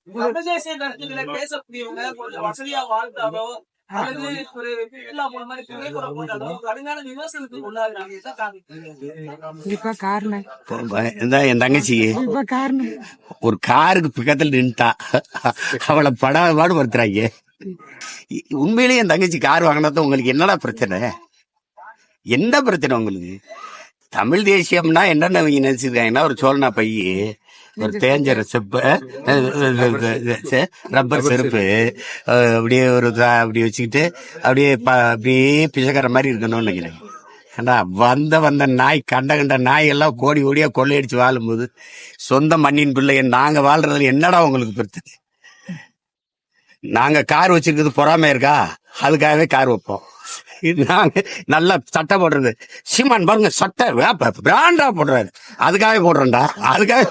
தமிழ் தேசிய கருத்துக்களை பேசக்கூடியவங்க கொஞ்சம் வசதியா வாழ்ந்தாலோ அல்லது ஒரு எல்லா மாதிரி திரைப்பட போட்டாலோ கடுமையான விமர்சனத்துக்கு உள்ளாகுறாங்க. காரணம் என் தங்கச்சிக்கு காரணம் ஒரு காருக்கு பக்கத்துல நின்ட்டா அவளை பாடுபடுத்துறாங்க. உண்மையிலேயே என் தங்கச்சி கார் வாங்கினது உங்களுக்கு என்னடா பிரச்சனை? என்ன பிரச்சனை உங்களுக்கு? தமிழ் தேசியம்னா என்னென்ன நினைச்சிருக்காங்கன்னா ஒரு சோழனா பையி, ஒரு தேஞ்ச செப்பு, ரப்பர் செருப்பு, அப்படியே ஒரு அப்படி வச்சுக்கிட்டு அப்படியே பிசைக்கிற மாதிரி இருக்கணும்னு நினைக்கிறேன். ஏண்டா வந்த நாய் கண்ட நாய் எல்லாம் கோடி கோடியா கொள்ளையடிச்சு வாழும்போது சொந்த மண்ணின் பிள்ளைய நாங்க வாழ்றதுல என்னடா உங்களுக்கு பிரச்சனை? நாங்க கார் வச்சிருக்கிறது பொறாமை இருக்கா? அதுக்காகவே கார் வைப்போம். நாங்க நல்லா சட்டை போடுறது, சீமான் பாருங்க சட்டை பிராண்டா போடுறாரு, அதுக்காக போடுறோம்டா, அதுக்காக